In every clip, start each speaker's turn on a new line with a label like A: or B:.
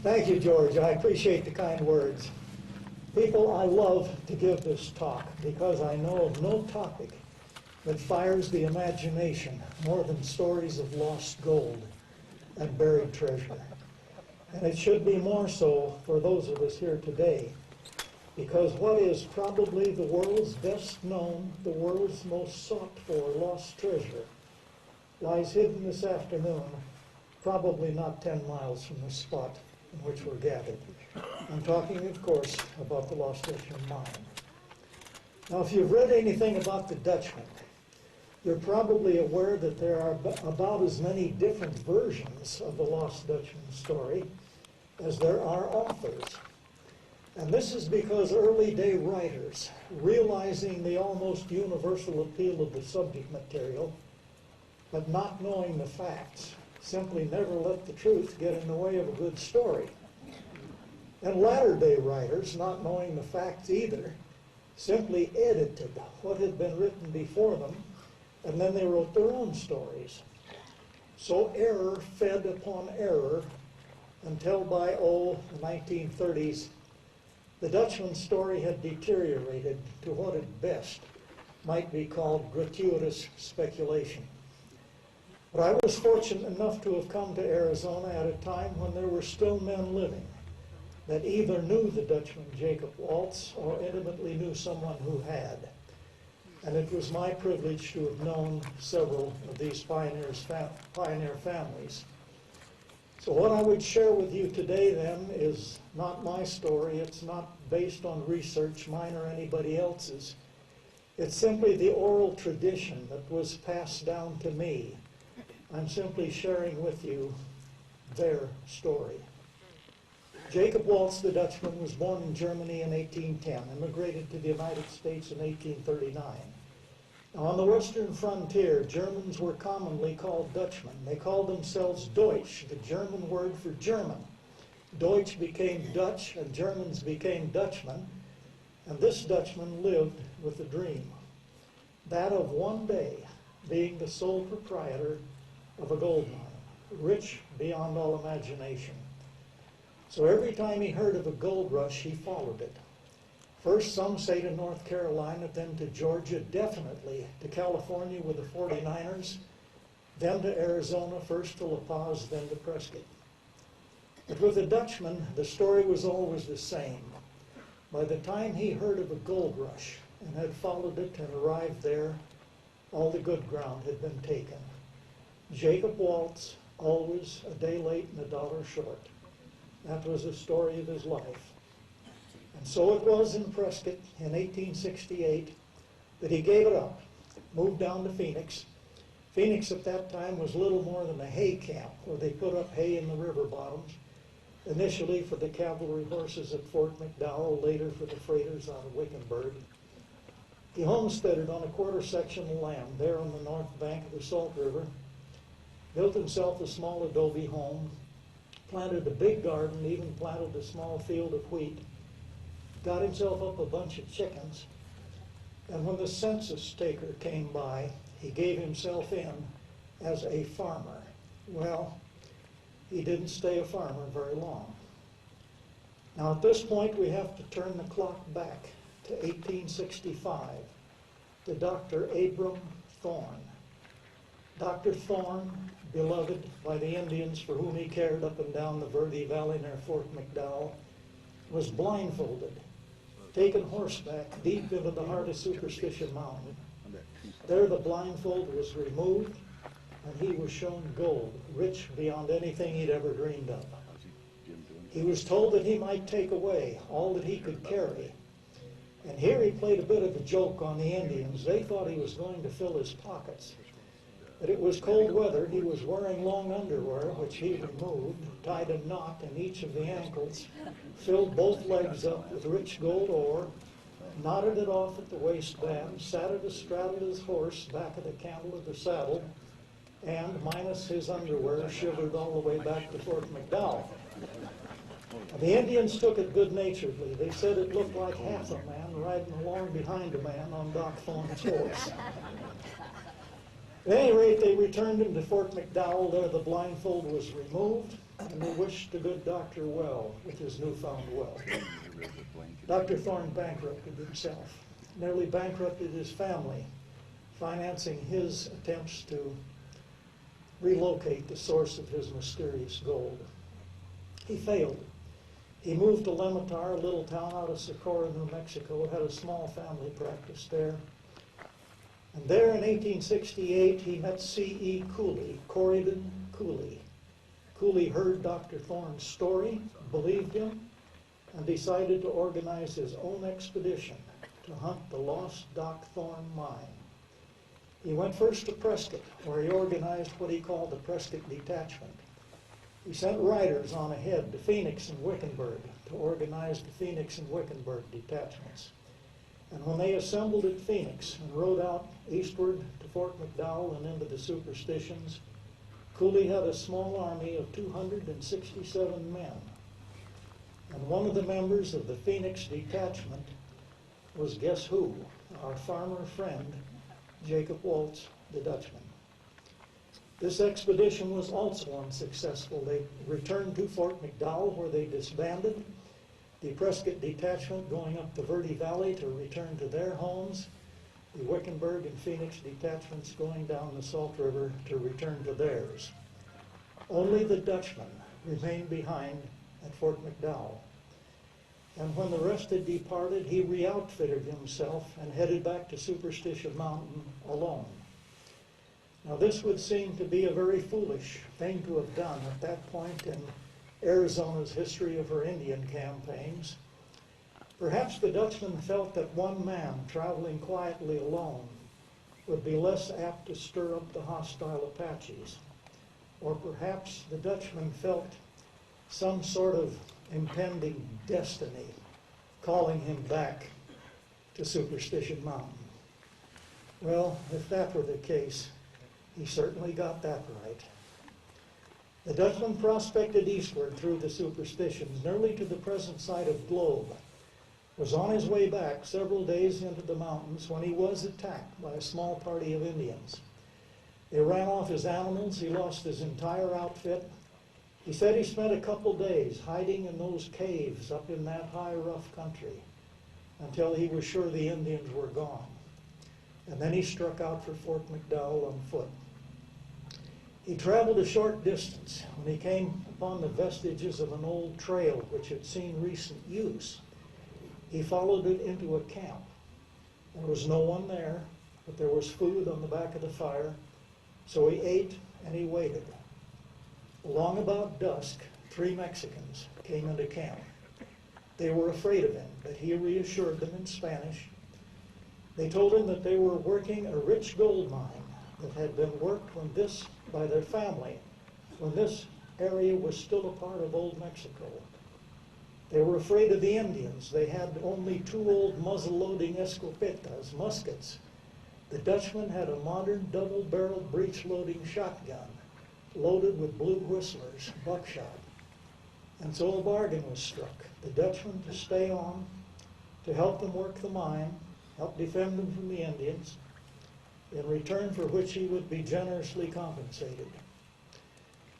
A: Thank you, George. I appreciate the kind words. People, I love to give this talk because I know of no topic that fires the imagination more than stories of lost gold and buried treasure. And it should be more so for those of us here today, because what is probably the world's best known, the world's most sought for lost treasure lies hidden this afternoon, probably not 10 miles from the spot in which we're gathered. I'm talking, of course, about the Lost Dutchman Mine. Now, if you've read anything about the Dutchman, you're probably aware that there are about as many different versions of the Lost Dutchman story as there are authors. And this is because early day writers, realizing the almost universal appeal of the subject material, but not knowing the facts, simply never let the truth get in the way of a good story. And latter-day writers, not knowing the facts either, simply edited what had been written before them, and then they wrote their own stories. So error fed upon error until by, the 1930s, the Dutchman story had deteriorated to what at best might be called gratuitous speculation. But I was fortunate enough to have come to Arizona at a time when there were still men living that either knew the Dutchman Jacob Waltz or intimately knew someone who had. And it was my privilege to have known several of these pioneer families. So what I would share with you today then is not my story. It's not based on research, mine or anybody else's. It's simply the oral tradition that was passed down to me. I'm simply sharing with you their story. Jacob Waltz, the Dutchman, was born in Germany in 1810, immigrated to the United States in 1839. Now, on the western frontier, Germans were commonly called Dutchmen. They called themselves Deutsch, the German word for German. Deutsch became Dutch, and Germans became Dutchmen. And this Dutchman lived with a dream, that of one day being the sole proprietor of a gold mine, rich beyond all imagination. So every time he heard of a gold rush, he followed it. First, some say to North Carolina, then to Georgia, definitely to California with the 49ers, then to Arizona, first to La Paz, then to Prescott. But with the Dutchman, the story was always the same. By the time he heard of a gold rush and had followed it and arrived there, all the good ground had been taken. Jacob Waltz, always a day late and a dollar short. That was the story of his life. And so it was in Prescott in 1868 that he gave it up, moved down to Phoenix. Phoenix at that time was little more than a hay camp where they put up hay in the river bottoms, initially for the cavalry horses at Fort McDowell, later for the freighters out of Wickenburg. He homesteaded on a quarter section of land there on the north bank of the Salt River, built himself a small adobe home, planted a big garden, even planted a small field of wheat, got himself up a bunch of chickens, and when the census taker came by, he gave himself in as a farmer. Well, he didn't stay a farmer very long. Now at this point we have to turn the clock back to 1865 to Dr. Abram Thorne. Dr. Thorne, beloved by the Indians for whom he cared up and down the Verde Valley near Fort McDowell, was blindfolded, taken horseback deep into the heart of Superstition Mountain. There the blindfold was removed, and he was shown gold, rich beyond anything he'd ever dreamed of. He was told that he might take away all that he could carry. And here he played a bit of a joke on the Indians. They thought he was going to fill his pockets. But it was cold weather. He was wearing long underwear, which he removed, tied a knot in each of the ankles, filled both legs up with rich gold ore, knotted it off at the waistband, sat it astraddle his horse back of the cantle of the saddle, and, minus his underwear, shivered all the way back to Fort McDowell. And the Indians took it good-naturedly. They said it looked like half a man riding along behind a man on Doc Thorne's horse. At any rate, they returned him to Fort McDowell. There the blindfold was removed, and he wished the good doctor well with his newfound wealth. Dr. Thorne bankrupted himself, nearly bankrupted his family, financing his attempts to relocate the source of his mysterious gold. He failed. He moved to Lematar, a little town out of Socorro, New Mexico, had a small family practice there. And there in 1868, he met C.E. Cooley, Corydon Cooley. Cooley heard Dr. Thorne's story, believed him, and decided to organize his own expedition to hunt the Lost Dutchman Mine. He went first to Prescott, where he organized what he called the Prescott Detachment. He sent riders on ahead to Phoenix and Wickenburg to organize the Phoenix and Wickenburg detachments. And when they assembled at Phoenix and rode out eastward to Fort McDowell and into the Superstitions, Cooley had a small army of 267 men. And one of the members of the Phoenix detachment was, guess who? Our farmer friend, Jacob Waltz, the Dutchman. This expedition was also unsuccessful. They returned to Fort McDowell, where they disbanded. The Prescott detachment going up the Verde Valley to return to their homes. The Wickenburg and Phoenix detachments going down the Salt River to return to theirs. Only the Dutchman remained behind at Fort McDowell. And when the rest had departed, he re-outfitted himself and headed back to Superstition Mountain alone. Now this would seem to be a very foolish thing to have done at that point in Arizona's history of her Indian campaigns. Perhaps the Dutchman felt that one man traveling quietly alone would be less apt to stir up the hostile Apaches. Or perhaps the Dutchman felt some sort of impending destiny calling him back to Superstition Mountain. Well, if that were the case, he certainly got that right. The Dutchman prospected eastward through the Superstitions, nearly to the present site of Globe, was on his way back several days into the mountains when he was attacked by a small party of Indians. They ran off his animals, he lost his entire outfit. He said he spent a couple days hiding in those caves up in that high, rough country until he was sure the Indians were gone. And then he struck out for Fort McDowell on foot. He traveled a short distance when he came upon the vestiges of an old trail which had seen recent use. He followed it into a camp. There was no one there, but there was food on the back of the fire, so he ate and he waited. Along about dusk, 3 Mexicans came into camp. They were afraid of him, but he reassured them in Spanish. They told him that they were working a rich gold mine that had been worked by their family when this area was still a part of Old Mexico. They were afraid of the Indians. They had only 2 old muzzle-loading escopetas, muskets. The Dutchman had a modern double-barreled breech-loading shotgun loaded with blue whistlers, buckshot. And so a bargain was struck. The Dutchman to stay on, to help them work the mine, help defend them from the Indians, in return for which he would be generously compensated.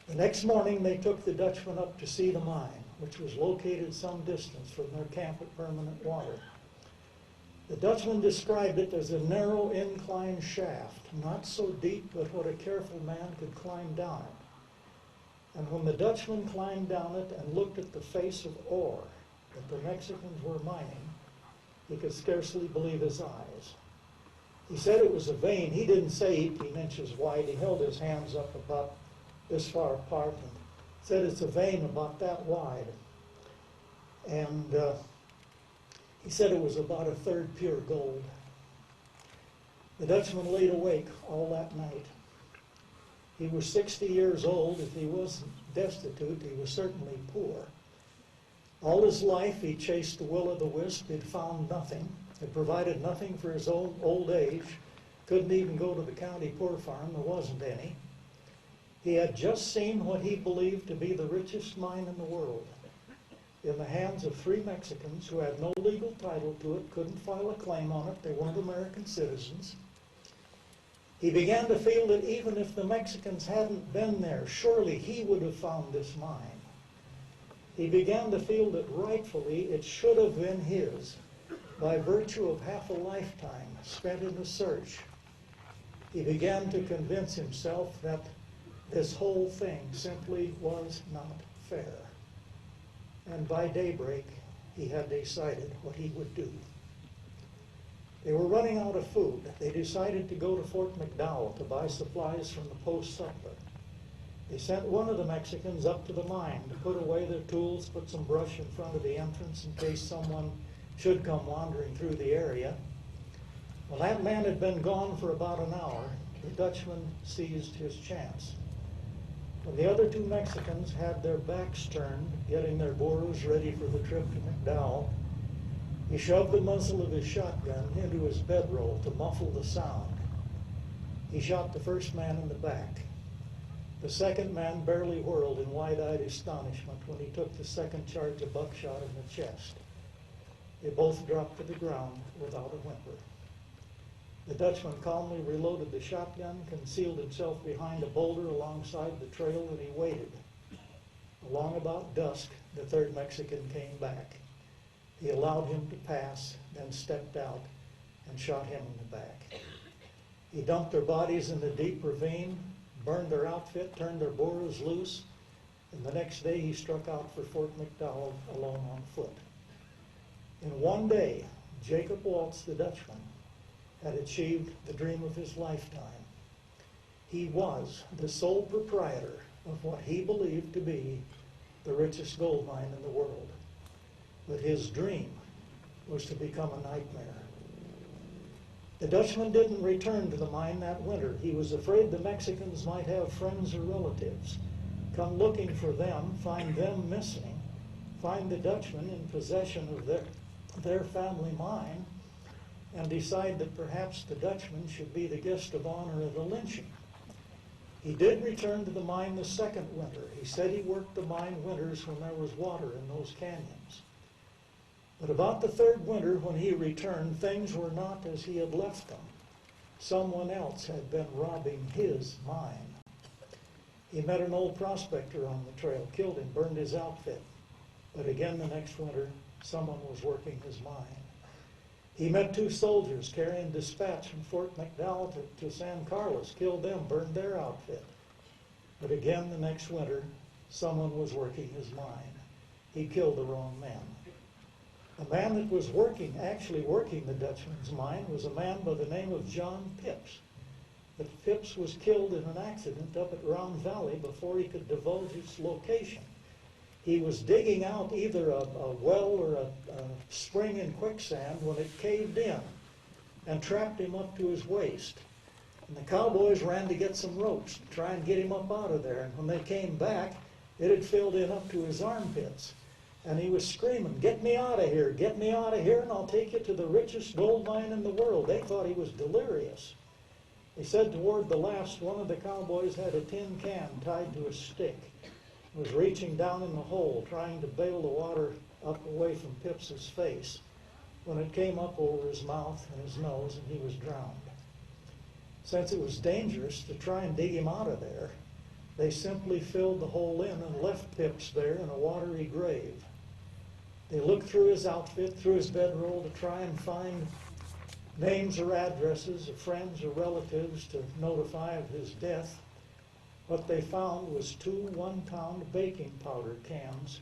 A: The next morning they took the Dutchman up to see the mine, which was located some distance from their camp at Permanent Water. The Dutchman described it as a narrow incline shaft, not so deep but what a careful man could climb down it. And when the Dutchman climbed down it and looked at the face of ore that the Mexicans were mining, he could scarcely believe his eyes. He said it was a vein. He didn't say 18 inches wide. He held his hands up about this far apart and said it's a vein about that wide. And he said it was about 1/3 pure gold. The Dutchman laid awake all that night. He was 60 years old. If he wasn't destitute, he was certainly poor. All his life he chased the will-o'-the-wisp. He'd found nothing. It provided nothing for his old age. Couldn't even go to the county poor farm. There wasn't any. He had just seen what he believed to be the richest mine in the world in the hands of 3 Mexicans who had no legal title to it, couldn't file a claim on it. They weren't American citizens. He began to feel that even if the Mexicans hadn't been there, surely he would have found this mine. He began to feel that rightfully it should have been his by virtue of half a lifetime spent in the search. He began to convince himself that this whole thing simply was not fair. And by daybreak, he had decided what he would do. They were running out of food. They decided to go to Fort McDowell to buy supplies from the post sutler. They sent one of the Mexicans up to the mine to put away their tools, put some brush in front of the entrance in case someone should come wandering through the area. Well, that man had been gone for about an hour. The Dutchman seized his chance. When the other two Mexicans had their backs turned, getting their burros ready for the trip to McDowell, he shoved the muzzle of his shotgun into his bedroll to muffle the sound. He shot the first man in the back. The second man barely whirled in wide-eyed astonishment when he took the second charge of buckshot in the chest. They both dropped to the ground without a whimper. The Dutchman calmly reloaded the shotgun, concealed himself behind a boulder alongside the trail, and he waited. Along about dusk, the third Mexican came back. He allowed him to pass, then stepped out and shot him in the back. He dumped their bodies in the deep ravine, burned their outfit, turned their burros loose, and the next day he struck out for Fort McDowell alone on foot. In one day, Jacob Waltz, the Dutchman, had achieved the dream of his lifetime. He was the sole proprietor of what he believed to be the richest gold mine in the world. But his dream was to become a nightmare. The Dutchman didn't return to the mine that winter. He was afraid the Mexicans might have friends or relatives come looking for them, find them missing, find the Dutchman in possession of their family mine, and decide that perhaps the Dutchman should be the guest of honor at a lynching. He did return to the mine the second winter. He said he worked the mine winters when there was water in those canyons. But about the third winter when he returned, things were not as he had left them. Someone else had been robbing his mine. He met an old prospector on the trail, killed him, burned his outfit. But again the next winter, someone was working his mine. He met two soldiers carrying dispatch from Fort McDowell to San Carlos, killed them, burned their outfit. But again the next winter, someone was working his mine. He killed the wrong man. The man that was actually working the Dutchman's mine was a man by the name of John Phipps. But Phipps was killed in an accident up at Round Valley before he could divulge its location. He was digging out either a well or a spring in quicksand when it caved in and trapped him up to his waist. And the cowboys ran to get some ropes to try and get him up out of there. And when they came back, it had filled in up to his armpits. And he was screaming, "Get me out of here, get me out of here, and I'll take you to the richest gold mine in the world." They thought he was delirious. They said toward the last, one of the cowboys had a tin can tied to a stick, was reaching down in the hole, trying to bail the water up away from Phipps's face, when it came up over his mouth and his nose, and he was drowned. Since it was dangerous to try and dig him out of there, they simply filled the hole in and left Phipps there in a watery grave. They looked through his outfit, through his bedroll, to try and find names or addresses of friends or relatives to notify of his death. What they found was 2 one-pound baking powder cans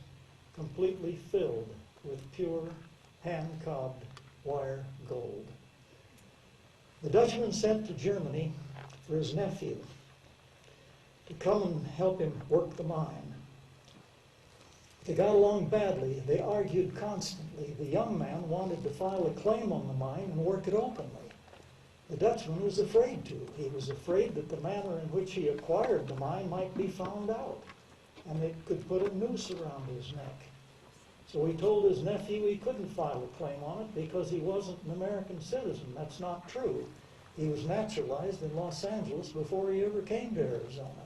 A: completely filled with pure hand-cobbed wire gold. The Dutchman sent to Germany for his nephew to come and help him work the mine. They got along badly. They argued constantly. The young man wanted to file a claim on the mine and work it openly. The Dutchman was afraid to. He was afraid that the manner in which he acquired the mine might be found out, and it could put a noose around his neck. So he told his nephew he couldn't file a claim on it because he wasn't an American citizen. That's not true. He was naturalized in Los Angeles before he ever came to Arizona.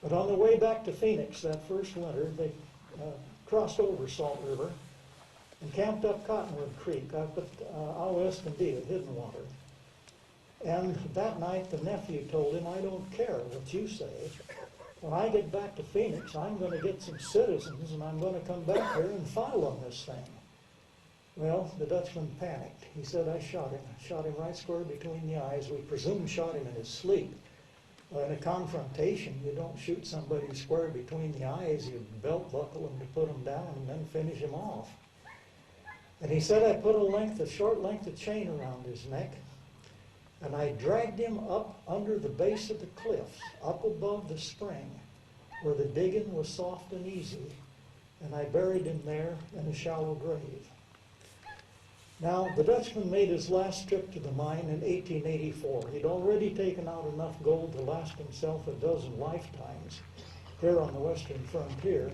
A: But on the way back to Phoenix that first winter, they crossed over Salt River and camped up Cottonwood Creek up at out west India, Hidden Water. And that night the nephew told him, I don't care what you say. When I get back to Phoenix, I'm going to get some citizens and I'm going to come back here and file on this thing. Well, the Dutchman panicked. He said, I shot him. I shot him right square between the eyes. We presume shot him in his sleep. In a confrontation, you don't shoot somebody square between the eyes. You belt buckle him to put him down and then finish him off. And he said, I put a short length of chain around his neck, and I dragged him up under the base of the cliffs, up above the spring, where the digging was soft and easy, and I buried him there in a shallow grave. Now, the Dutchman made his last trip to the mine in 1884. He'd already taken out enough gold to last himself a dozen lifetimes here on the western frontier.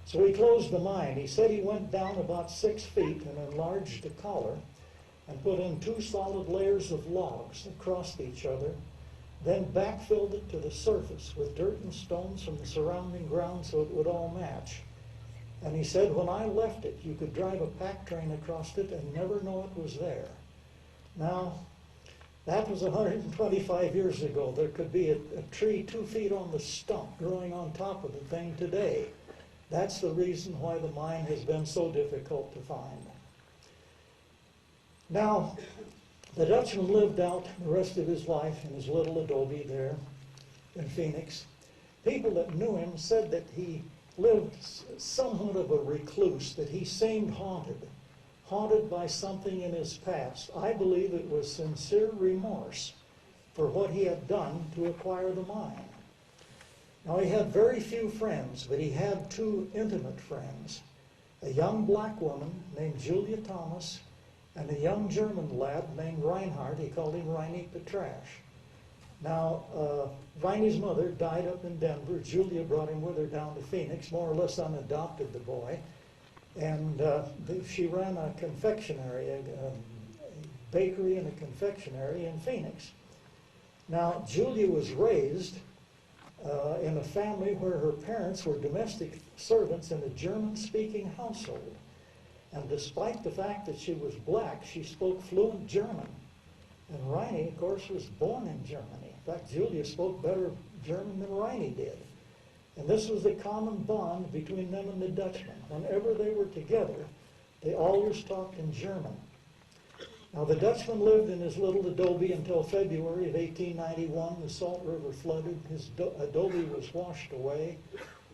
A: So he closed the mine. He said he went down about 6 feet and enlarged the collar and put in 2 solid layers of logs that crossed each other, then backfilled it to the surface with dirt and stones from the surrounding ground so it would all match. And he said, when I left it, you could drive a pack train across it and never know it was there. Now, that was 125 years ago. There could be a tree 2 feet on the stump growing on top of the thing today. That's the reason why the mine has been so difficult to find. Now, the Dutchman lived out the rest of his life in his little adobe there in Phoenix. People that knew him said that he lived somewhat of a recluse, that he seemed haunted by something in his past. I believe it was sincere remorse for what he had done to acquire the mine. Now, he had very few friends, but he had 2 intimate friends, a young black woman named Julia Thomas and a young German lad named Reinhard. He called him Reini Petrasch. Now, Reiny's mother died up in Denver. Julia brought him with her down to Phoenix, more or less unadopted the boy. And she ran a confectionery, a bakery and a confectionery in Phoenix. Now, Julia was raised in a family where her parents were domestic servants in a German-speaking household. And despite the fact that she was black, she spoke fluent German. And Reini, of course, was born in Germany. In fact, Julia spoke better German than Reini did. And this was the common bond between them and the Dutchman. Whenever they were together, they always talked in German. Now, the Dutchman lived in his little adobe until February of 1891. The Salt River flooded. His adobe was washed away.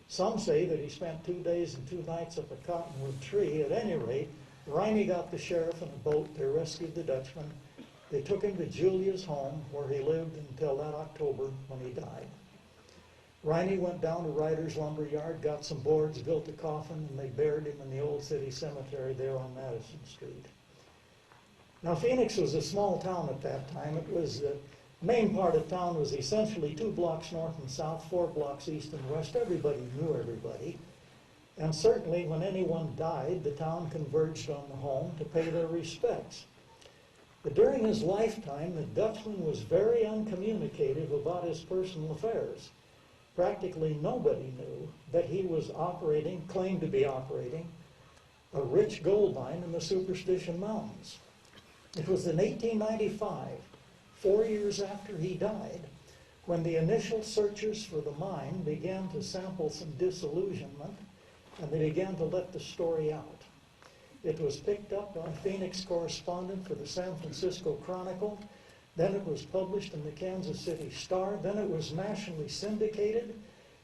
A: Some say that he spent 2 days and 2 nights up a cottonwood tree. At any rate, Reini got the sheriff in a boat. They rescued the Dutchman. They took him to Julia's home, where he lived until that October when he died. Reini went down to Ryder's lumber yard, got some boards, built a coffin, and they buried him in the old city cemetery there on Madison Street. Now, Phoenix was a small town at that time. It was the main part of town was essentially 2 blocks north and south, 4 blocks east and west. Everybody knew everybody. And certainly when anyone died, the town converged on the home to pay their respects. But during his lifetime, the Dutchman was very uncommunicative about his personal affairs. Practically nobody knew that he was claimed to be operating, a rich gold mine in the Superstition Mountains. It was in 1895, 4 years after he died, when the initial searchers for the mine began to sample some disillusionment, and they began to let the story out. It was picked up by a Phoenix correspondent for the San Francisco Chronicle. Then it was published in the Kansas City Star. Then it was nationally syndicated.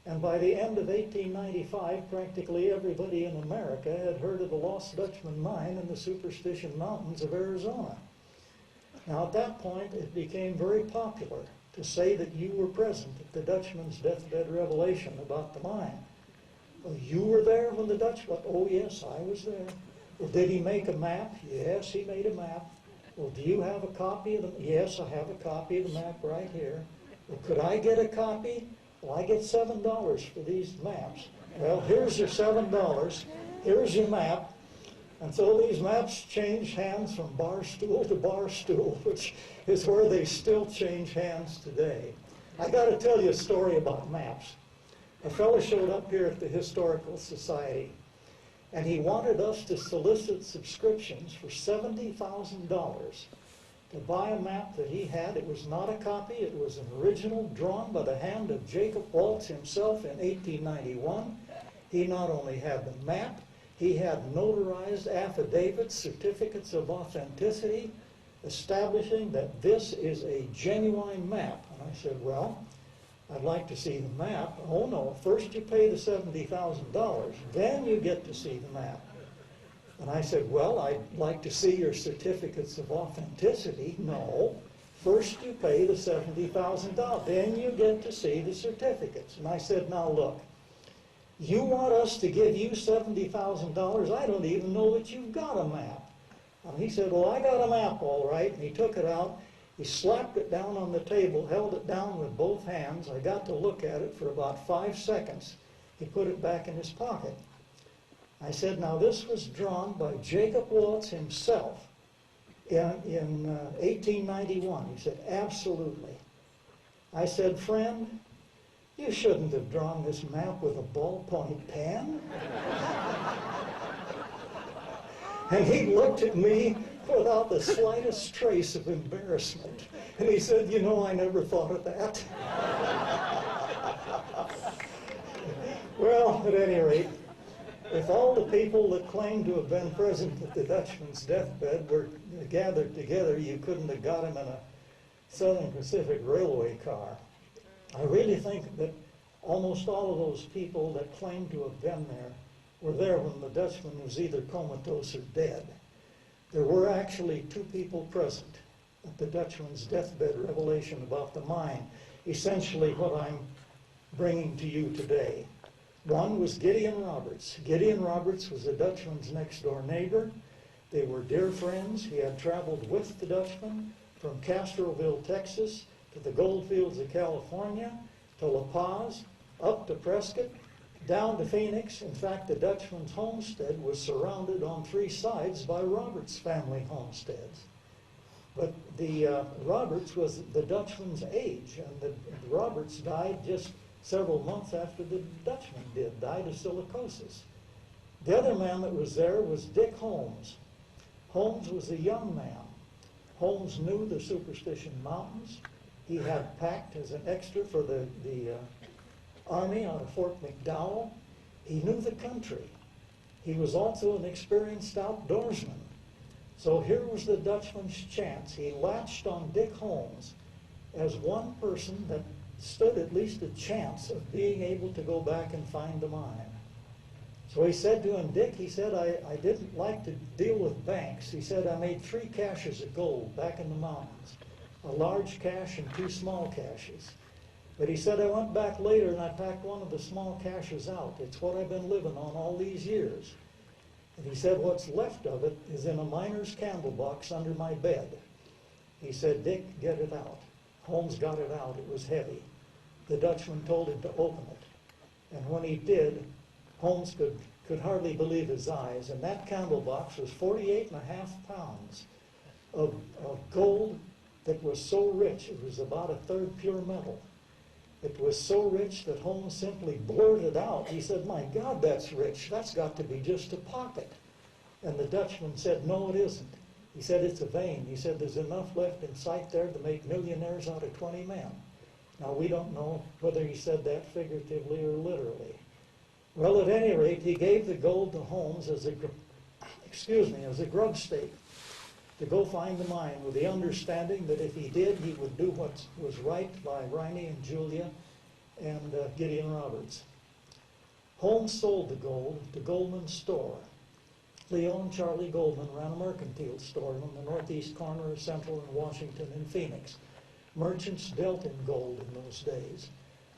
A: And by the end of 1895, practically everybody in America had heard of the Lost Dutchman Mine in the Superstition Mountains of Arizona. Now, at that point, it became very popular to say that you were present at the Dutchman's deathbed revelation about the mine. Well, you were there when the Dutchman... Oh, yes, I was there. Well, did he make a map? Yes, he made a map. Well, do you have a copy of the... Yes, I have a copy of the map right here. Well, could I get a copy? Well, I get $7 for these maps. Well, here's your $7. Here's your map. And so these maps changed hands from bar stool to bar stool, which is where they still change hands today. I got to tell you a story about maps. A fellow showed up here at the Historical Society, and he wanted us to solicit subscriptions for $70,000 to buy a map that he had. It was not a copy. It was an original drawn by the hand of Jacob Waltz himself in 1891. He not only had the map, he had notarized affidavits, certificates of authenticity, establishing that this is a genuine map. And I said, well, I'd like to see the map. Oh no, first you pay the $70,000, then you get to see the map. And I said, well, I'd like to see your certificates of authenticity. No, first you pay the $70,000, then you get to see the certificates. And I said, now look, you want us to give you $70,000? I don't even know that you've got a map. And he said, well, I got a map all right. And he took it out, he slapped it down on the table, held it down with both hands. I got to look at it for about 5 seconds. He put it back in his pocket. I said, now this was drawn by Jacob Waltz himself in 1891. He said, absolutely. I said, friend, you shouldn't have drawn this map with a ballpoint pen. And he looked at me without the slightest trace of embarrassment. And he said, you know, I never thought of that. Well, at any rate, if all the people that claimed to have been present at the Dutchman's deathbed were gathered together, you couldn't have got him in a Southern Pacific Railway car. I really think that almost all of those people that claimed to have been there were there when the Dutchman was either comatose or dead. There were actually 2 people present at the Dutchman's deathbed revelation about the mine, essentially what I'm bringing to you today. One was Gideon Roberts. Gideon Roberts was the Dutchman's next-door neighbor. They were dear friends. He had traveled with the Dutchman from Castroville, Texas, to the goldfields of California, to La Paz, up to Prescott, down to Phoenix. In fact, the Dutchman's homestead was surrounded on 3 sides by Roberts family homesteads. But the Roberts was the Dutchman's age, and the Roberts died just several months after the Dutchman did, died of silicosis. The other man that was there was Dick Holmes. Holmes was a young man. Holmes knew the Superstition Mountains. He had packed as an extra for the Army out of Fort McDowell. He knew the country. He was also an experienced outdoorsman. So here was the Dutchman's chance. He latched on Dick Holmes as one person that stood at least a chance of being able to go back and find the mine. So he said to him, Dick, he said, I didn't like to deal with banks. He said, I made 3 caches of gold back in the mountains, a large cache and 2 small caches. But he said, I went back later and I packed one of the small caches out. It's what I've been living on all these years. And he said, what's left of it is in a miner's candle box under my bed. He said, Dick, get it out. Holmes got it out. It was heavy. The Dutchman told him to open it. And when he did, Holmes could hardly believe his eyes. And that candle box was 48.5 pounds of gold that was so rich, it was about a third pure metal. It was so rich that Holmes simply blurted out. He said, my God, that's rich. That's got to be just a pocket. And the Dutchman said, no, it isn't. He said, it's a vein. He said, there's enough left in sight there to make millionaires out of 20 men. Now, we don't know whether he said that figuratively or literally. Well, at any rate, he gave the gold to Holmes as a grub stake to go find the mine, with the understanding that if he did, he would do what was right by Riney and Julia and Gideon Roberts. Holmes sold the gold to Goldman's store. Leo and Charlie Goldman ran a mercantile store on the northeast corner of Central and Washington and Phoenix. Merchants dealt in gold in those days,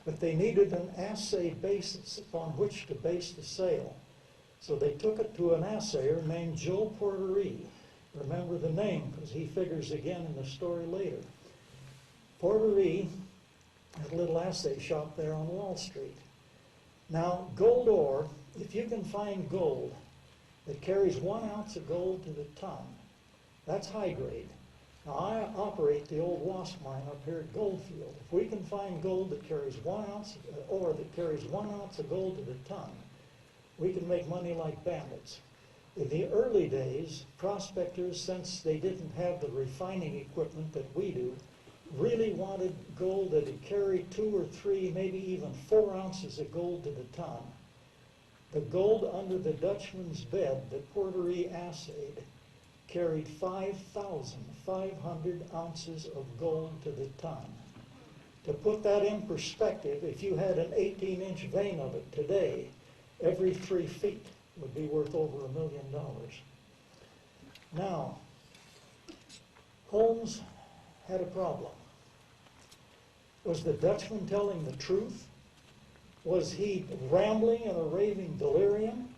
A: but they needed an assay basis upon which to base the sale. So they took it to an assayer named Joe Porterie. Remember the name, because he figures again in the story later. Porterie had a little assay shop there on Wall Street. Now, gold ore, if you can find gold that carries 1 ounce of gold to the ton, that's high grade. Now, I operate the old Wasp mine up here at Goldfield. If we can find gold that carries 1 ounce, ore that carries 1 ounce of gold to the ton, we can make money like bandits. In the early days, prospectors, since they didn't have the refining equipment that we do, really wanted gold that would carry 2 or 3, maybe even 4 ounces of gold to the ton. The gold under the Dutchman's bed that Porterie assayed carried 5,500 ounces of gold to the ton. To put that in perspective, if you had an 18-inch vein of it today, every 3 feet would be worth over $1 million. Now, Holmes had a problem. Was the Dutchman telling the truth? Was he rambling in a raving delirium?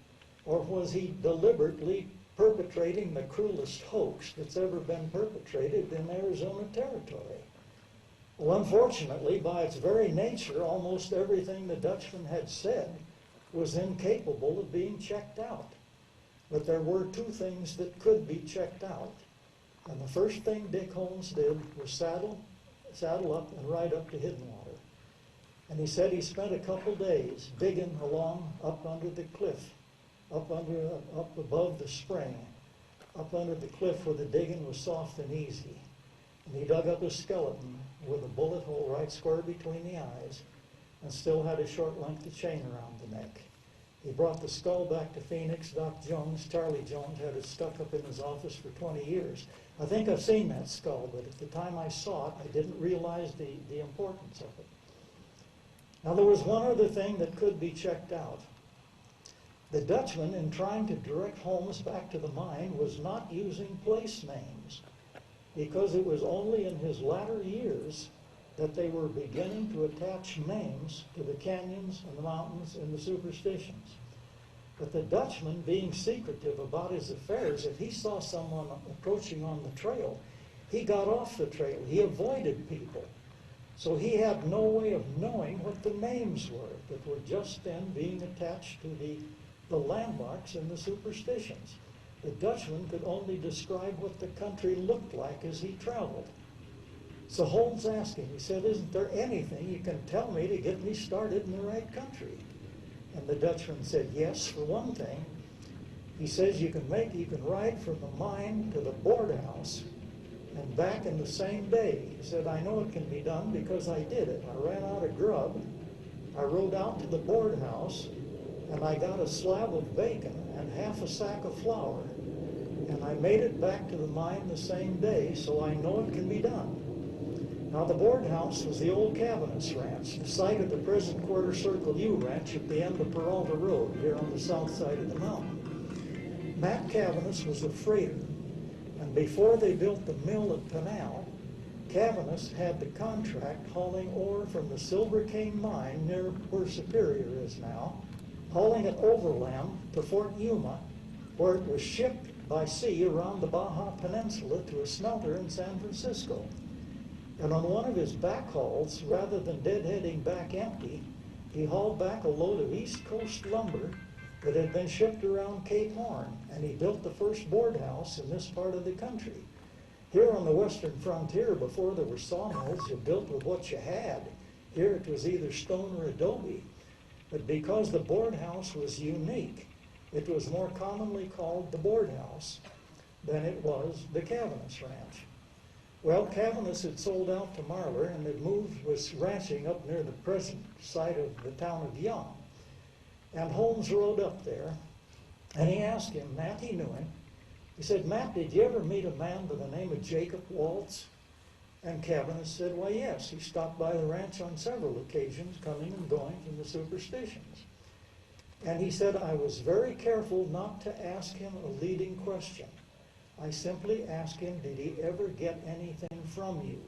A: Or was he deliberately perpetrating the cruelest hoax that's ever been perpetrated in Arizona territory? Well, unfortunately, by its very nature, almost everything the Dutchman had said was incapable of being checked out. But there were 2 things that could be checked out. And the first thing Dick Holmes did was saddle up and ride up to Hidden Water. And he said he spent a couple days digging along up under the cliff, up above the spring, up under the cliff where the digging was soft and easy. And he dug up a skeleton with a bullet hole right square between the eyes and still had a short length of chain around the neck. He brought the skull back to Phoenix. Doc Jones, Charlie Jones, had it stuck up in his office for 20 years. I think I've seen that skull, but at the time I saw it, I didn't realize the importance of it. Now, there was one other thing that could be checked out. The Dutchman, in trying to direct Holmes back to the mine, was not using place names, because it was only in his latter years that they were beginning to attach names to the canyons and the mountains and the superstitions. But the Dutchman, being secretive about his affairs, if he saw someone approaching on the trail, he got off the trail. He avoided people. So he had no way of knowing what the names were that were just then being attached to the landmarks and the superstitions. The Dutchman could only describe what the country looked like as he traveled. So Holmes asked him, he said, "Isn't there anything you can tell me to get me started in the right country?" And the Dutchman said, "Yes, for one thing." He says, you can ride from the mine to the board house and back in the same day. He said, "I know it can be done because I did it. I ran out of grub. I rode out to the board house and I got a slab of bacon and half a sack of flour. And I made it back to the mine the same day, so I know it can be done." Now, the board house was the old Cavanis Ranch, the site of the present Quarter Circle U Ranch at the end of Peralta Road, here on the south side of the mountain. Matt Cavanis was a freighter, and before they built the mill at Pinal, Cavanis had the contract hauling ore from the Silver Cane Mine near where Superior is now, hauling it overland to Fort Yuma, where it was shipped by sea around the Baja Peninsula to a smelter in San Francisco. And on one of his back hauls, rather than deadheading back empty, he hauled back a load of East Coast lumber that had been shipped around Cape Horn, and he built the first board house in this part of the country. Here on the western frontier, before there were sawmills, you built with what you had. Here it was either stone or adobe. But because the board house was unique, it was more commonly called the board house than it was the Cavanis Ranch. Well, Cavanis had sold out to Marlar and was ranching up near the present site of the town of Young. And Holmes rode up there, and he asked him, Matt, he knew him. He said, "Matt, did you ever meet a man by the name of Jacob Waltz?" And Cavanis said, "Why, yes, he stopped by the ranch on several occasions, coming and going from the superstitions." And he said, "I was very careful not to ask him a leading question. I simply asked him, did he ever get anything from you?"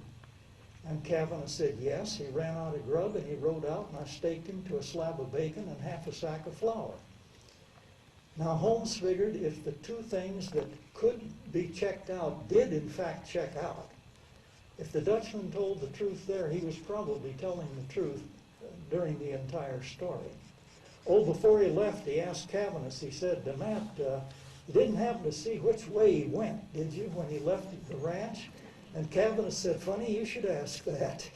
A: And Cavanis said, "Yes, he ran out of grub and he rode out and I staked him to a slab of bacon and half a sack of flour." Now Holmes figured if the 2 things that could be checked out did in fact check out, if the Dutchman told the truth there, he was probably telling the truth during the entire story. Oh, before he left, he asked Cavanis, he said, "Matt, you didn't happen to see which way he went, did you, when he left the ranch?" And Cavanis said, "Funny you should ask that."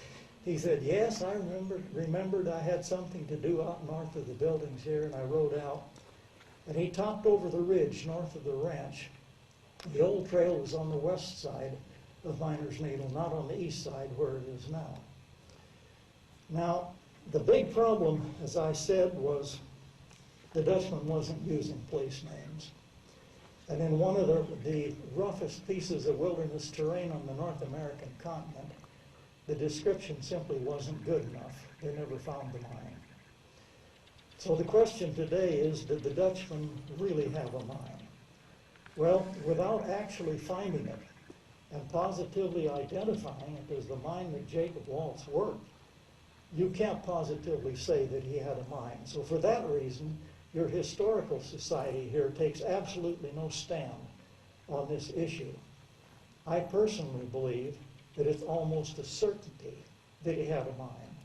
A: He said, "Yes, I remembered I had something to do out north of the buildings here, and I rode out." And he topped over the ridge north of the ranch. The old trail was on the west side of Miner's Needle, not on the east side where it is now. Now, the big problem, as I said, was the Dutchman wasn't using place names. And in one of the roughest pieces of wilderness terrain on the North American continent, the description simply wasn't good enough. They never found the mine. So the question today is, did the Dutchman really have a mine? Well, without actually finding it and positively identifying it as the mine that Jacob Waltz worked, you can't positively say that he had a mine. So for that reason, your historical society here takes absolutely no stand on this issue. I personally believe that it's almost a certainty that he had a mine,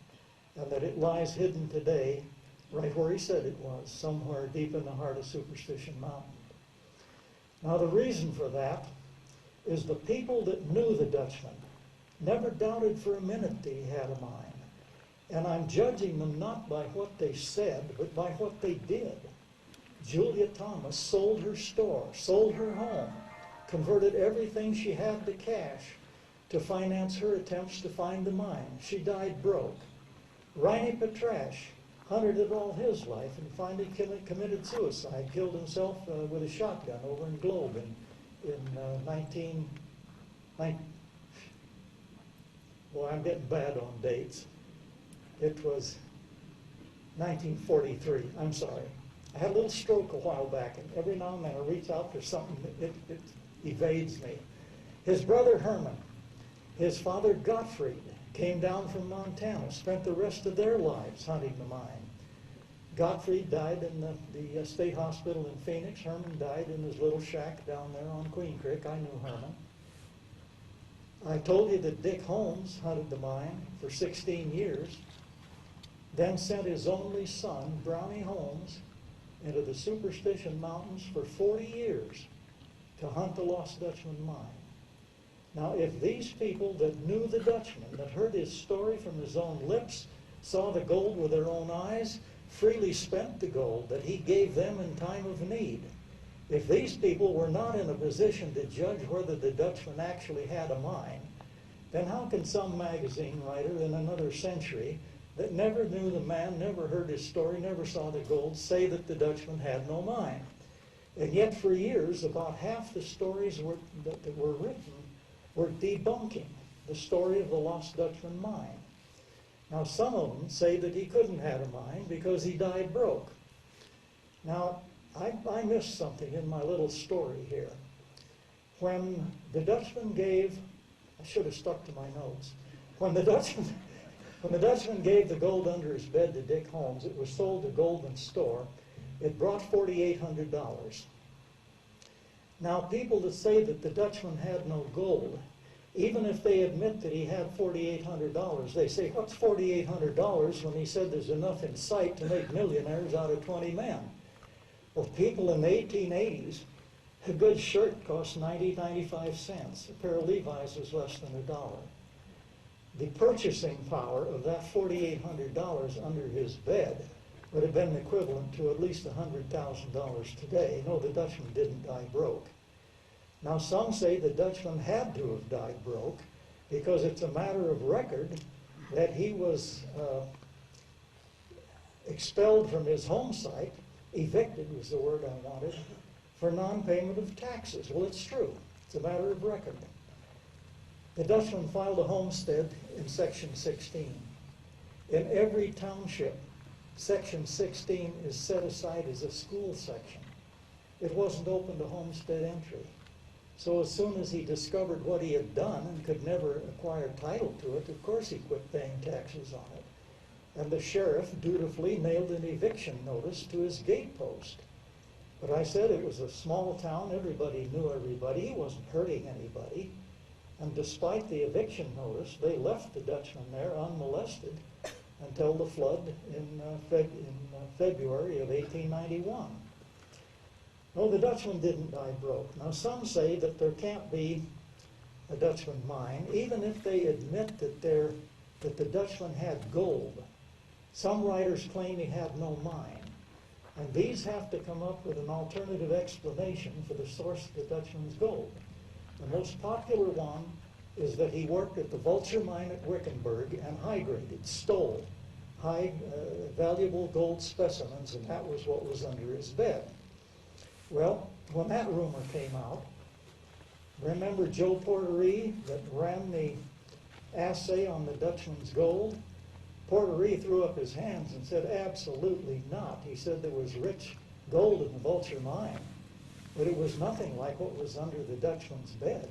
A: and that it lies hidden today right where he said it was, somewhere deep in the heart of Superstition Mountain. Now the reason for that is the people that knew the Dutchman never doubted for a minute that he had a mine. And I'm judging them not by what they said, but by what they did. Julia Thomas sold her store, sold her home, converted everything she had to cash to finance her attempts to find the mine. She died broke. Riney Petrash hunted it all his life and finally committed suicide, killed himself with a shotgun over in Globe in boy, I'm getting bad on dates. It was 1943. I'm sorry. I had a little stroke a while back, and every now and then I reach out for something that it evades me. His brother Herman, his father Gottfried, came down from Montana, spent the rest of their lives hunting the mine. Gottfried died in the state hospital in Phoenix. Herman died in his little shack down there on Queen Creek. I knew Herman. I told you that Dick Holmes hunted the mine for 16 years, then sent his only son, Brownie Holmes, into the Superstition Mountains for 40 years to hunt the Lost Dutchman Mine. Now, if these people that knew the Dutchman, that heard his story from his own lips, saw the gold with their own eyes, freely spent the gold that he gave them in time of need, if these people were not in a position to judge whether the Dutchman actually had a mine, then how can some magazine writer in another century that never knew the man, never heard his story, never saw the gold, say that the Dutchman had no mine? And yet for years, about half the stories that were written were debunking the story of the Lost Dutchman Mine. Now some of them say that he couldn't have a mine because he died broke. Now I missed something in my little story here. When the Dutchman gave, I should have stuck to my notes, when the Dutchman gave the gold under his bed to Dick Holmes, it was sold to Goldman's store. It brought $4,800. Now, people that say that the Dutchman had no gold, even if they admit that he had $4,800, they say, what's $4,800 when he said there's enough in sight to make millionaires out of 20 men? Well, people in the 1880s, a good shirt cost 95 cents. A pair of Levi's was less than $1. The purchasing power of that $4,800 under his bed would have been equivalent to at least $100,000 today. No, the Dutchman didn't die broke. Now, some say the Dutchman had to have died broke because it's a matter of record that he was expelled from his home site, evicted was the word I wanted, for non-payment of taxes. Well, it's true. It's a matter of record. The Dutchman filed a homestead in Section 16. In every township, Section 16 is set aside as a school section. It wasn't open to homestead entry. So as soon as he discovered what he had done and could never acquire title to it, of course he quit paying taxes on it. And the sheriff dutifully nailed an eviction notice to his gatepost. But I said it was a small town, everybody knew everybody, he wasn't hurting anybody. And despite the eviction notice, they left the Dutchman there unmolested until the flood in February of 1891. No, the Dutchman didn't die broke. Now, some say that there can't be a Dutchman mine, even if they admit that the Dutchman had gold. Some writers claim he had no mine. And these have to come up with an alternative explanation for the source of the Dutchman's gold. The most popular one is that he worked at the Vulture mine at Wickenburg and high-graded, stole high, valuable gold specimens, and that was what was under his bed. Well, when that rumor came out, remember Joe Porterie that ran the assay on the Dutchman's gold? Porterie threw up his hands and said, absolutely not. He said there was rich gold in the Vulture mine, but it was nothing like what was under the Dutchman's bed.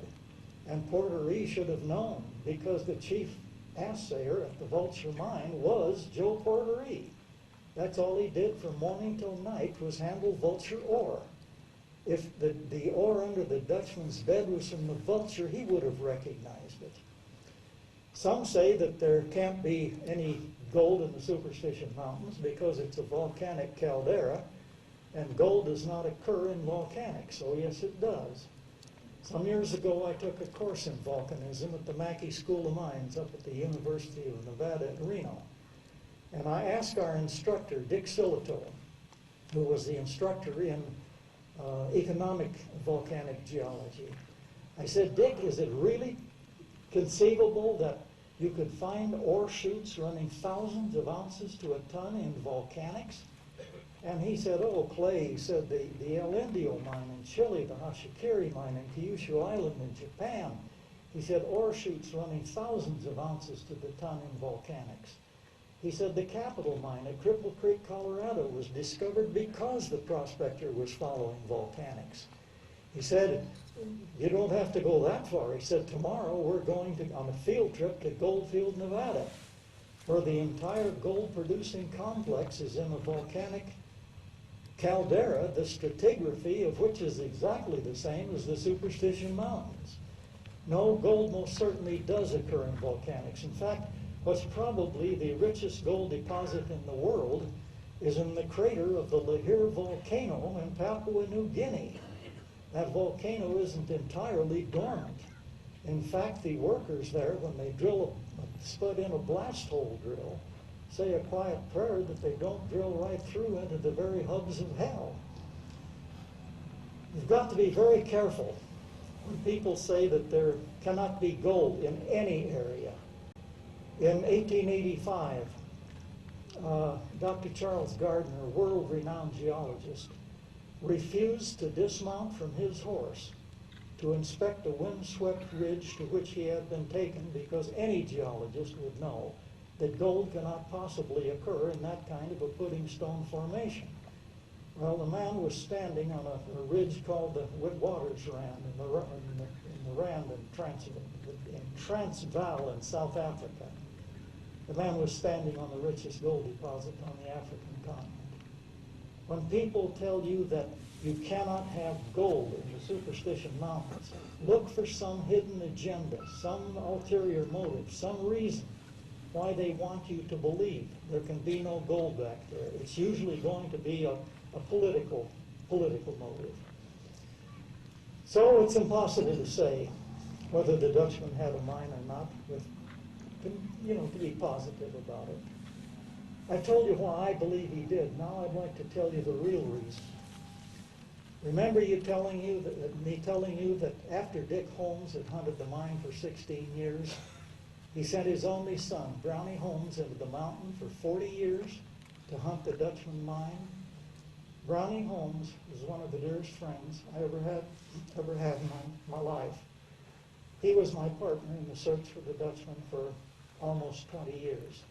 A: And Porterie should have known, because the chief assayer at the Vulture mine was Joe Porterie. That's all he did from morning till night was handle Vulture ore. If the ore under the Dutchman's bed was from the Vulture, he would have recognized it. Some say that there can't be any gold in the Superstition Mountains because it's a volcanic caldera, and gold does not occur in volcanics, so yes, it does. Some years ago, I took a course in volcanism at the Mackey School of Mines up at the University of Nevada at Reno. And I asked our instructor, Dick Silito, who was the instructor in economic volcanic geology. I said, Dick, is it really conceivable that you could find ore chutes running thousands of ounces to a ton in volcanics? And he said, oh, Clay, he said, the El Indio mine in Chile, the Hashikiri mine in Kyushu Island in Japan, he said, ore chutes running thousands of ounces to the ton in volcanics. He said, the Capitol mine at Cripple Creek, Colorado was discovered because the prospector was following volcanics. He said, you don't have to go that far. He said, tomorrow we're going on a field trip to Goldfield, Nevada, where the entire gold-producing complex is in a volcanic caldera, the stratigraphy of which is exactly the same as the Superstition Mountains. No, gold most certainly does occur in volcanics. In fact, what's probably the richest gold deposit in the world is in the crater of the Lihir volcano in Papua New Guinea. That volcano isn't entirely dormant. In fact, the workers there, when they drill spud in a blast hole drill, say a quiet prayer that they don't drill right through into the very hubs of hell. You've got to be very careful when people say that there cannot be gold in any area. In 1885, Dr. Charles Gardner, world-renowned geologist, refused to dismount from his horse to inspect a windswept ridge to which he had been taken because any geologist would know that gold cannot possibly occur in that kind of a pudding stone formation. Well, the man was standing on a ridge called the Witwatersrand in the Rand in Transvaal in South Africa. The man was standing on the richest gold deposit on the African continent. When people tell you that you cannot have gold in the Superstition Mountains, look for some hidden agenda, some ulterior motive, some reason why they want you to believe there can be no gold back there. It's usually going to be a political motive. So it's impossible to say whether the Dutchman had a mine or not, to be positive about it. I told you why I believe he did. Now I'd like to tell you the real reason. Remember me telling you that after Dick Holmes had hunted the mine for 16 years, he sent his only son, Brownie Holmes, into the mountain for 40 years to hunt the Dutchman mine. Brownie Holmes was one of the dearest friends I ever had in my life. He was my partner in the search for the Dutchman for almost 20 years.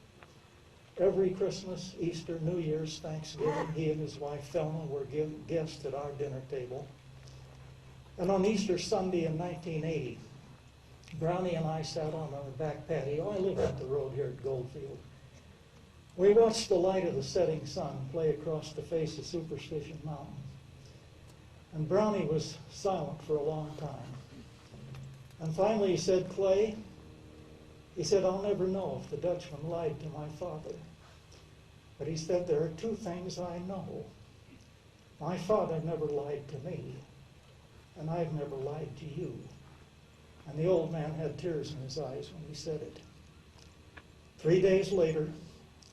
A: Every Christmas, Easter, New Year's, Thanksgiving, he and his wife Thelma were guests at our dinner table. And on Easter Sunday in 1980, Brownie and I sat on our back patio. I live up the road here at Goldfield. We watched the light of the setting sun play across the face of Superstition Mountain. And Brownie was silent for a long time. And finally he said, Clay, he said, I'll never know if the Dutchman lied to my father. But he said, there are two things I know. My father never lied to me, and I've never lied to you. And the old man had tears in his eyes when he said it. 3 days later,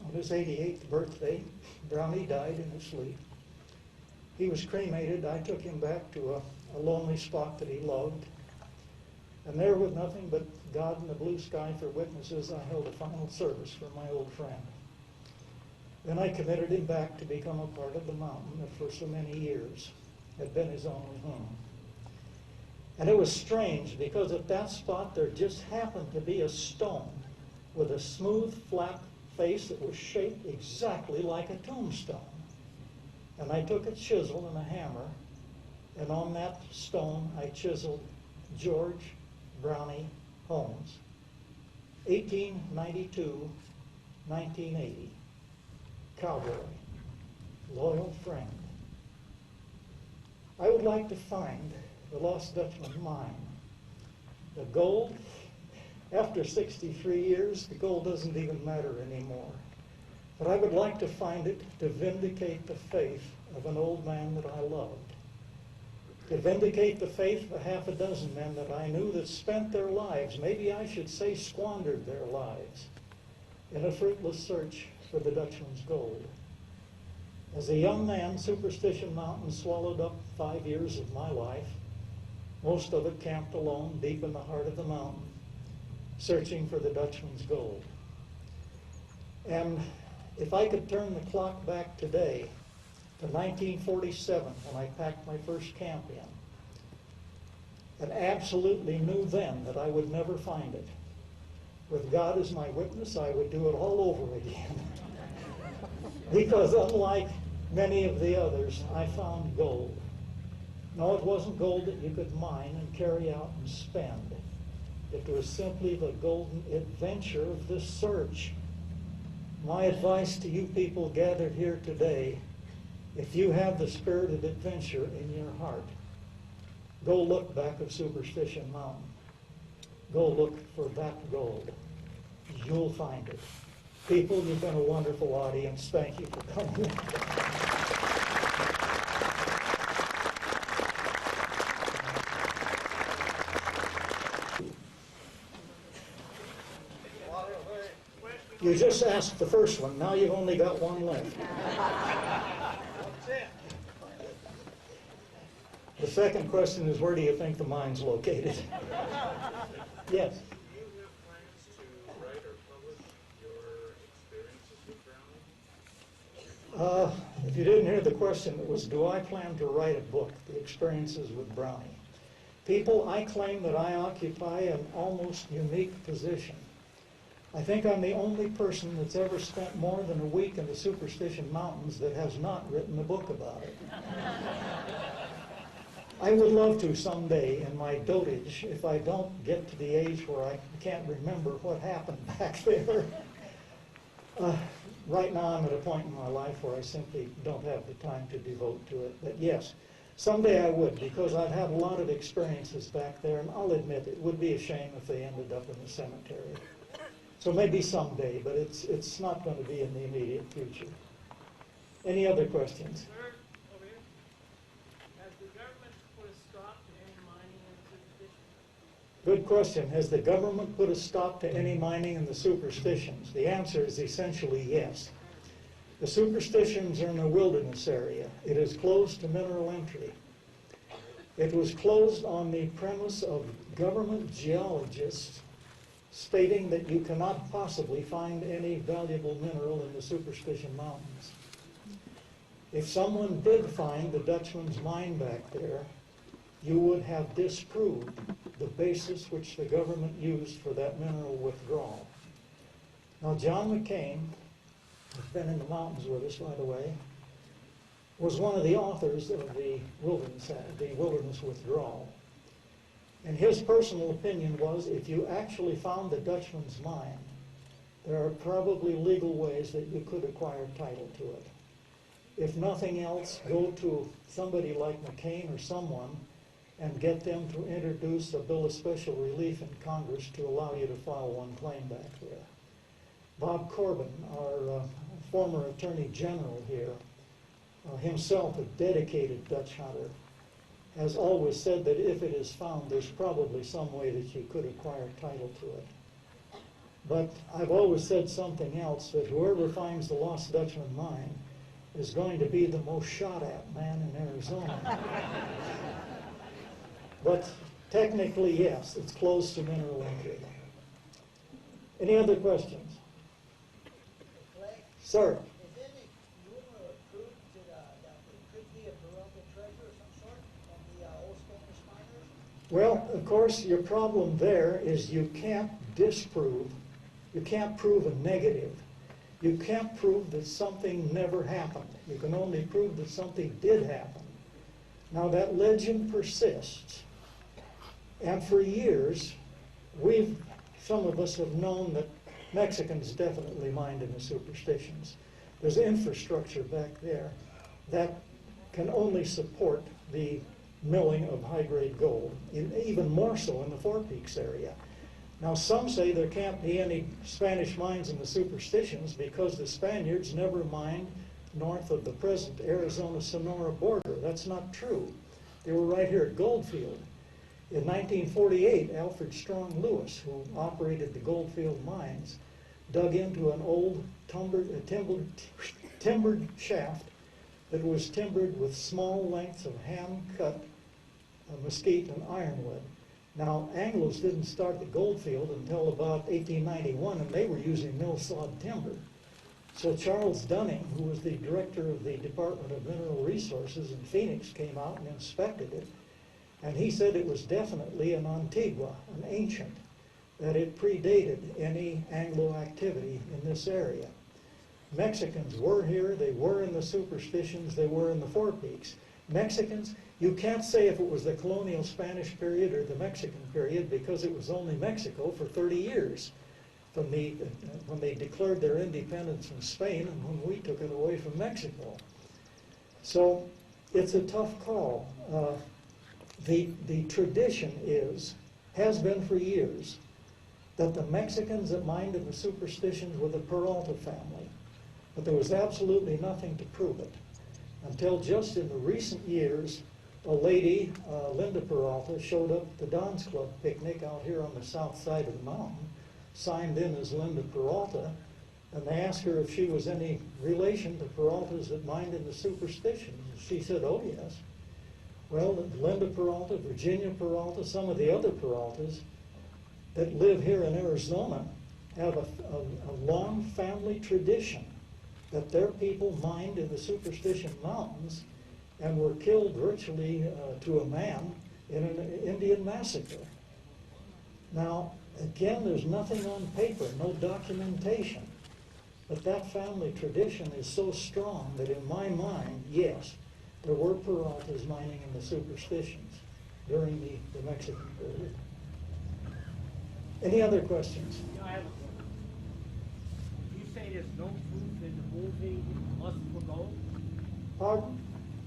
A: on his 88th birthday, Brownie died in his sleep. He was cremated. I took him back to a lonely spot that he loved. And there, with nothing but God and the blue sky for witnesses, I held a final service for my old friend. Then I committed him back to become a part of the mountain that for so many years had been his only home. And it was strange because at that spot there just happened to be a stone with a smooth, flat face that was shaped exactly like a tombstone. And I took a chisel and a hammer, and on that stone I chiseled George Brownie Holmes, 1892, 1980, cowboy, loyal friend. I would like to find the Lost Dutchman Mine. The gold, after 63 years, the gold doesn't even matter anymore. But I would like to find it to vindicate the faith of an old man that I loved. To vindicate the faith of a half a dozen men that I knew that spent their lives, maybe I should say squandered their lives, in a fruitless search for the Dutchman's gold. As a young man, Superstition Mountain swallowed up 5 years of my life, most of it camped alone deep in the heart of the mountain, searching for the Dutchman's gold. And if I could turn the clock back today to 1947, when I packed my first camp in, and absolutely knew then that I would never find it. With God as my witness, I would do it all over again. Because unlike many of the others, I found gold. No, it wasn't gold that you could mine and carry out and spend. It was simply the golden adventure of this search. My advice to you people gathered here today, if you have the spirit of adventure in your heart, go look back at Superstition Mountain. Go look for that gold. You'll find it. People, you've been a wonderful audience. Thank you for coming. You just asked the first one. Now you've only got one left. The second question is, where do you think the mine's located? Yes?
B: Do you have plans to write or publish your experiences with Brownie?
A: If you didn't hear the question, it was, do I plan to write a book, The Experiences with Brownie? People, I claim that I occupy an almost unique position. I think I'm the only person that's ever spent more than a week in the Superstition Mountains that has not written a book about it. I would love to someday in my dotage, if I don't get to the age where I can't remember what happened back there. Right now I'm at a point in my life where I simply don't have the time to devote to it. But yes, someday I would, because I've had a lot of experiences back there, and I'll admit it would be a shame if they ended up in the cemetery. So maybe someday, but it's not going to be in the immediate future. Any other questions?
C: Sir, over here. Has the government put a stop to any mining in Superstition?
A: Good question. Has the government put a stop to any mining in the Superstitions? The answer is essentially yes. The Superstitions are in a wilderness area. It is closed to mineral entry. It was closed on the premise of government geologists stating that you cannot possibly find any valuable mineral in the Superstition Mountains. If someone did find the Dutchman's mine back there, you would have disproved the basis which the government used for that mineral withdrawal. Now, John McCain, who's been in the mountains with us, by the way, was one of the authors of the wilderness withdrawal. And his personal opinion was, if you actually found the Dutchman's mine, there are probably legal ways that you could acquire title to it. If nothing else, go to somebody like McCain or someone and get them to introduce a bill of special relief in Congress to allow you to file one claim back there. Bob Corbin, our former Attorney General here, himself a dedicated Dutch hunter, has always said that if it is found, there's probably some way that you could acquire title to it. But I've always said something else, that whoever finds the Lost Dutchman Mine is going to be the most shot at man in Arizona. But technically, yes, it's close to mineral entry. Any other questions? Sir?
D: Is any rumor or truth that it could be a Peralta treasure of some sort from the old Spanish miners?
A: Well, of course, your problem there is you can't disprove, you can't prove a negative. You can't prove that something never happened. You can only prove that something did happen. Now, that legend persists. And for years, some of us have known that Mexicans definitely mined in the superstitions. There's infrastructure back there that can only support the milling of high-grade gold, even more so in the Four Peaks area. Now, some say there can't be any Spanish mines in the superstitions because the Spaniards never mined north of the present Arizona-Sonora border. That's not true. They were right here at Goldfield. In 1948, Alfred Strong Lewis, who operated the Goldfield mines, dug into an old timbered shaft that was timbered with small lengths of hand-cut mesquite and ironwood. Now, Anglos didn't start the Goldfield until about 1891, and they were using mill-sawed timber. So Charles Dunning, who was the director of the Department of Mineral Resources in Phoenix, came out and inspected it. And he said it was definitely an Antigua, an ancient, that it predated any Anglo activity in this area. Mexicans were here, they were in the superstitions, they were in the Four Peaks. Mexicans, you can't say if it was the colonial Spanish period or the Mexican period because it was only Mexico for 30 years from when they declared their independence from Spain and when we took it away from Mexico. So it's a tough call. The tradition has been for years, that the Mexicans that mined in the superstitions were the Peralta family. But there was absolutely nothing to prove it. Until just in the recent years, a lady, Linda Peralta, showed up at the Don's Club picnic out here on the south side of the mountain, signed in as Linda Peralta, and they asked her if she was any relation to Peraltas that mined in the superstitions. She said, oh yes. Well, Linda Peralta, Virginia Peralta, some of the other Peraltas that live here in Arizona have a long family tradition that their people mined in the Superstition Mountains and were killed virtually to a man in an Indian massacre. Now, again, there's nothing on paper, no documentation, but that family tradition is so strong that in my mind, yes, there were Peraltas mining in the superstitions during the Mexican period. Any other questions?
E: I have a question. You say there's no proof in the movie Lust for Gold?
A: Pardon?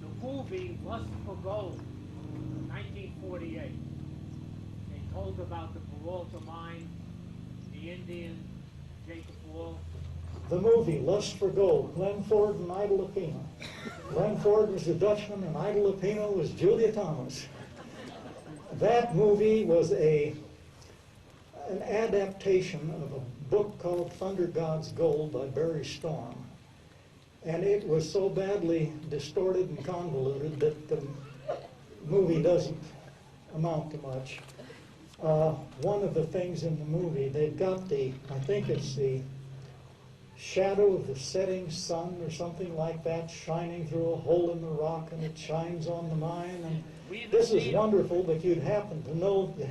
E: The movie Lust for Gold, 1948. They told about the Peralta mine, the Indian, Jacob Wall.
A: The movie, Lust for Gold, Glenn Ford and Ida Lupino. Glenn Ford was the Dutchman and Ida Lupino was Julia Thomas. That movie was an adaptation of a book called Thunder God's Gold by Barry Storm. And it was so badly distorted and convoluted that the movie doesn't amount to much. One of the things in the movie, they've got I think it's the shadow of the setting sun or something like that shining through a hole in the rock, and it shines on the mine. And this is wonderful, but you have to know the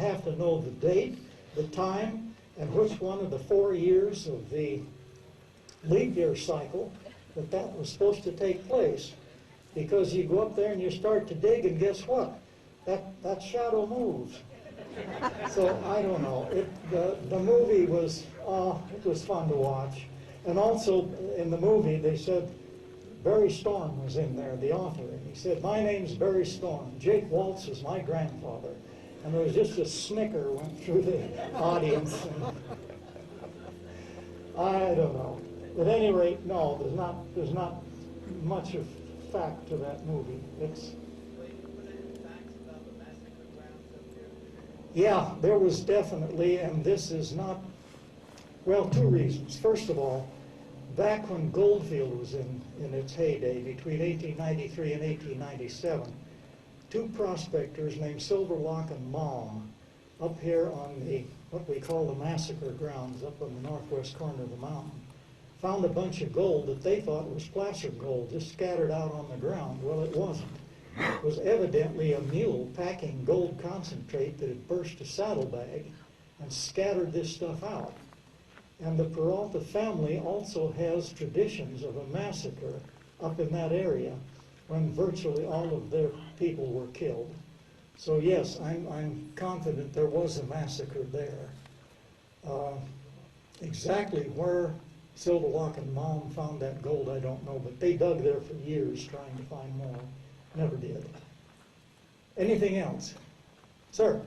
A: date, the time, and which one of the 4 years of the leap year cycle that was supposed to take place. Because you go up there and you start to dig, and guess what? That shadow moves. So I don't know. The movie was fun to watch. And also in the movie they said Barry Storm was in there, the author, and he said, "My name's Barry Storm. Jake Waltz is my grandfather." And there was just a snicker went through the audience. And I don't know. At any rate, no, there's not much of fact to that movie. Yeah, there was definitely, and this is not, well, two reasons. First of all, back when Goldfield was in its heyday, between 1893 and 1897, two prospectors named Silverlock and Malm, up here on what we call the massacre grounds, up on the northwest corner of the mountain, found a bunch of gold that they thought was placer gold, just scattered out on the ground. Well, it wasn't. It was evidently a mule packing gold concentrate that had burst a saddlebag and scattered this stuff out. And the Peralta family also has traditions of a massacre up in that area when virtually all of their people were killed. So yes, I'm confident there was a massacre there. Exactly where Silverlock and Malm found that gold, I don't know, but they dug there for years trying to find more. Never did. Anything else? Sir?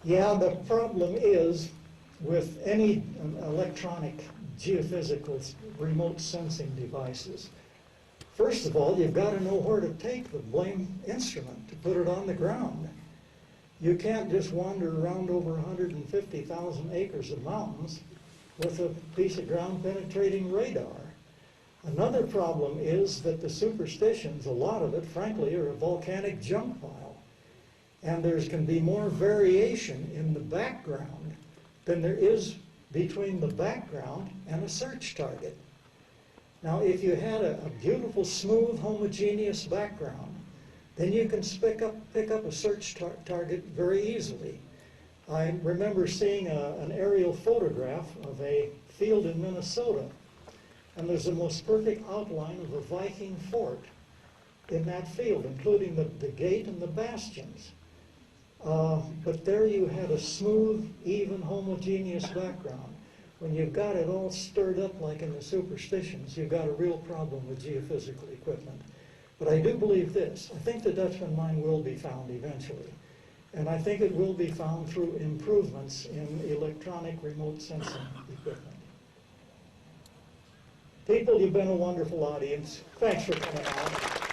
A: Yeah, the problem is with any electronic geophysical remote sensing devices. First of all, you've got to know where to take the blame instrument to put it on the ground. You can't just wander around over 150,000 acres of mountains with a piece of ground penetrating radar. Another problem is that the superstitions, a lot of it, frankly, are a volcanic junk pile. And there can be more variation in the background than there is between the background and a search target. Now, if you had a beautiful, smooth, homogeneous background, then you can pick up a search target very easily. I remember seeing an aerial photograph of a field in Minnesota, and there's the most perfect outline of a Viking fort in that field, including the gate and the bastions. But there you had a smooth, even, homogeneous background. When you've got it all stirred up like in the superstitions, you've got a real problem with geophysical equipment. But I do believe this. I think the Dutchman mine will be found eventually. And I think it will be found through improvements in electronic remote sensing equipment. People, you've been a wonderful audience. Thanks for coming out.